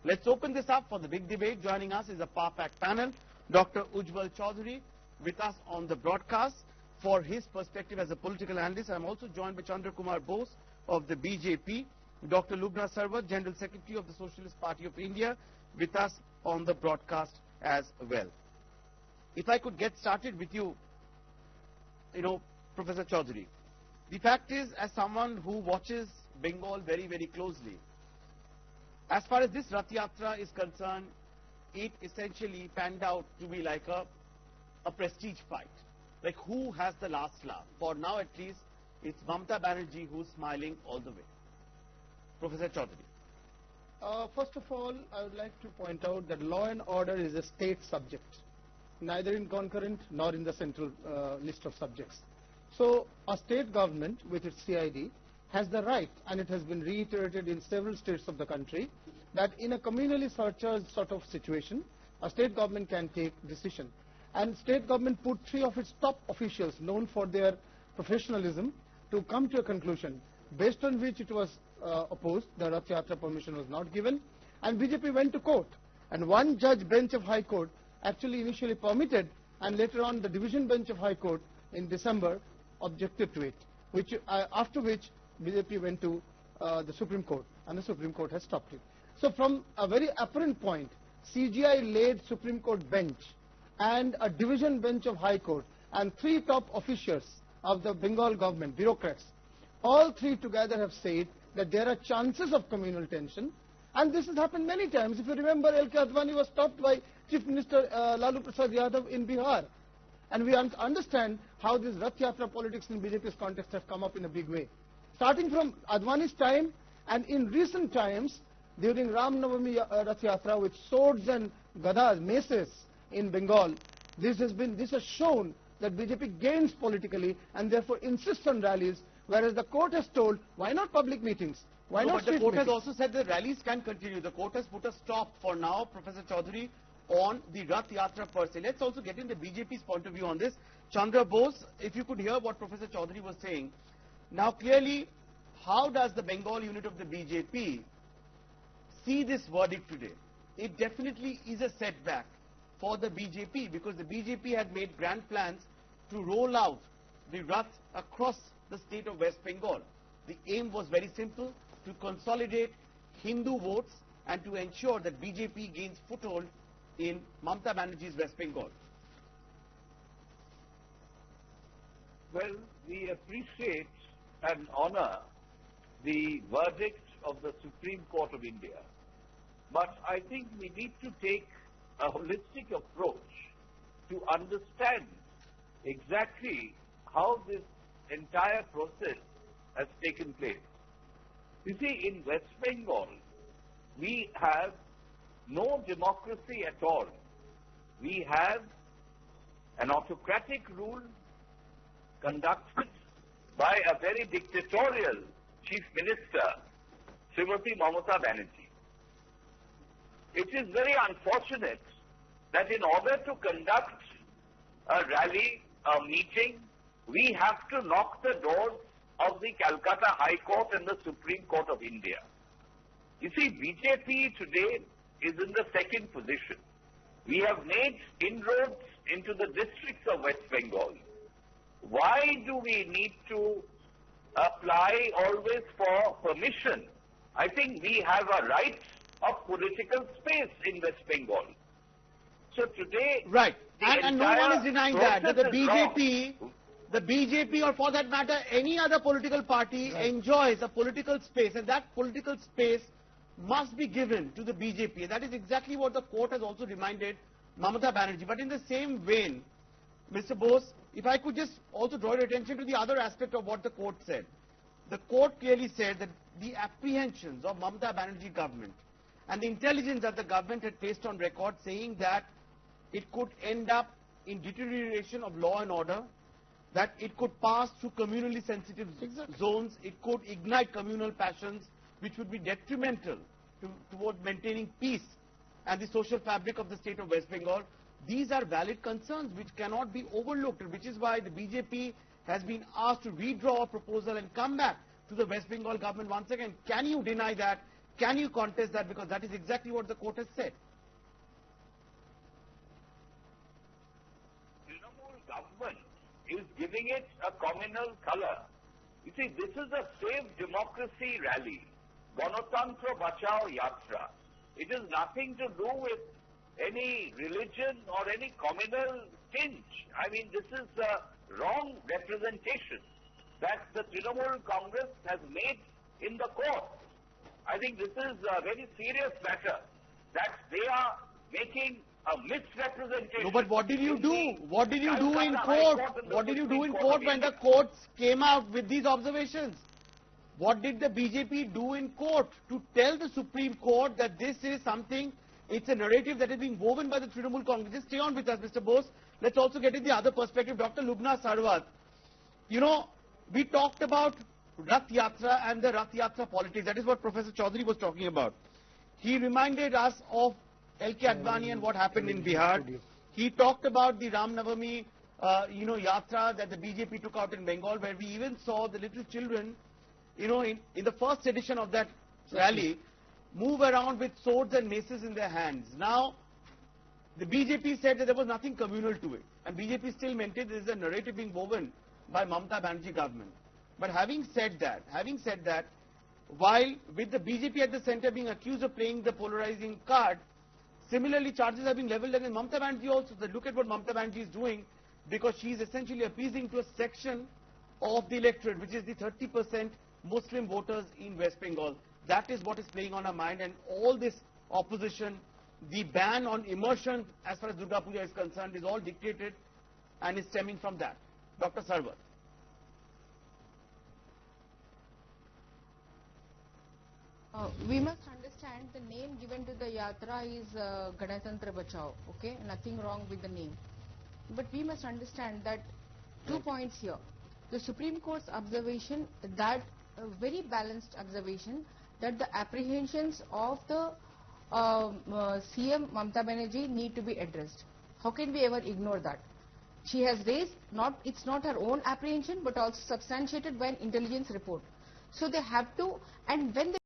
Let's open this up for the big debate. Joining us is a power-packed panel. Dr. Ujjwal Chaudhary with us on the broadcast for his perspective as a political analyst. I'm also joined by Chandra Kumar Bose of the BJP, Dr. Lubna Sarwat, General Secretary of the Socialist Party of India, with us on the broadcast as well. If I could get started with you, Professor Chaudhary. The fact is, as someone who watches Bengal very, very closely, as far as this Rath Yatra is concerned, it essentially panned out to be like a prestige fight. Like who has the last laugh? For now at least, it's Mamata Banerjee who's smiling all the way. Professor Chaudhary. First of all, I would like to point out that law and order is a state subject, neither in concurrent nor in the central list of subjects. So a state government with its CID has the right, and it has been reiterated in several states of the country, that in a communally surcharged sort of situation, a state government can take decision. And state government put 3 of its top officials known for their professionalism to come to a conclusion, based on which it was opposed. The Rath Yatra permission was not given, and BJP went to court. And one judge bench of High Court actually initially permitted, and later on the division bench of High Court in December objected to it, after which BJP went to the Supreme Court, and the Supreme Court has stopped it. So from a very apparent point, CGI-led Supreme Court bench and a division bench of High Court and 3 top officials of the Bengal government, bureaucrats, all 3 together have said that there are chances of communal tension, and this has happened many times. If you remember, L.K. Advani was stopped by Chief Minister Lalu Prasad Yadav in Bihar. And we understand how this Rath Yatra politics in BJP's context have come up in a big way. Starting from Advani's time, and in recent times, during Ram Navami Rath Yatra with swords and gadas, maces in Bengal, this has shown that BJP gains politically and therefore insists on rallies, whereas the court has told, why not public meetings? Why not But the court meetings? has also said that rallies can continue. The court has put a stop for now, Professor Chaudhary, on the Rath Yatra per se. Let's also get in the BJP's point of view on this. Chandra Bose, if you could hear what Professor Chaudhary was saying. Now clearly, how does the Bengal unit of the BJP see this verdict today? It definitely is a setback for the BJP, because the BJP had made grand plans to roll out the Rath across the state of West Bengal. The aim was very simple, to consolidate Hindu votes and to ensure that BJP gains foothold in Mamata Banerjee's West Bengal. Well, we appreciate and honor the verdict of the Supreme Court of India. But I think we need to take a holistic approach to understand exactly how this entire process has taken place. You see, in West Bengal, we have no democracy at all. We have an autocratic rule conducted by a very dictatorial Chief Minister, Srimati Mamata Banerjee. It is very unfortunate that in order to conduct a rally, a meeting, we have to knock the doors of the Calcutta High Court and the Supreme Court of India. You see, BJP today is in the second position. We have made inroads into the districts of West Bengal. Why do we need to apply always for permission? I think we have a right of political space in West Bengal. So today, right, and no one is denying that the BJP, or for that matter any other political party, enjoys a political space, and that political space must be given to the BJP. That is exactly what the court has also reminded Mamata Banerjee. But in the same vein, Mr. Bose, if I could just also draw your attention to the other aspect of what the court said. The court clearly said that the apprehensions of Mamata Banerjee government and the intelligence that the government had placed on record saying that it could end up in deterioration of law and order, that it could pass through communally sensitive zones, it could ignite communal passions, which would be detrimental toward maintaining peace and the social fabric of the state of West Bengal. These are valid concerns which cannot be overlooked, which is why the BJP has been asked to redraw a proposal and come back to the West Bengal government once again. Can you deny that? Can you contest that? Because that is exactly what the court has said. Trinamool government is giving it a communal color. You see, this is a Save Democracy rally, Ganatantra Bachao Yatra. It has nothing to do with any religion or any communal tinge. I mean, this is a wrong representation that the Trinamool Congress has made in the court. I think this is a very serious matter, that they are making a misrepresentation. No, but what did you do? What did you do in court? What did you do in court when the courts came out with these observations? What did the BJP do in court to tell the Supreme Court that this is something, it's a narrative that is being woven by the Trinamool Congress? Just stay on with us, Mr. Bose. Let's also get in the other perspective. Dr. Lubna Sarwat, you know, we talked about Rath Yatra and the Rath Yatra politics. That is what Professor Chaudhary was talking about. He reminded us of L.K. Advani and what happened in Bihar. He talked about the Ram Navami, Yatra that the BJP took out in Bengal, where we even saw the little children, in the first edition of that rally, move around with swords and maces in their hands. Now, the BJP said that there was nothing communal to it. And BJP still maintained there is a narrative being woven by Mamata Banerjee government. But having said that, while with the BJP at the center being accused of playing the polarizing card, similarly charges have been leveled against Mamata Banerjee also. So look at what Mamata Banerjee is doing, because she is essentially appeasing to a section of the electorate, which is the 30% Muslim voters in West Bengal. That is what is playing on her mind, and all this opposition, the ban on immersion as far as Durga Puja is concerned, is all dictated and is stemming from that. Dr. Sarwat. We must understand the name given to the yatra is Ganatantra Bachao, okay? Nothing wrong with the name. But we must understand that 2 points here. The Supreme Court's observation, that very balanced observation, that the apprehensions of the CM Mamata Banerjee need to be addressed. How can we ever ignore that? She has raised, it's not her own apprehension, but also substantiated by an intelligence report. So they have to, and when they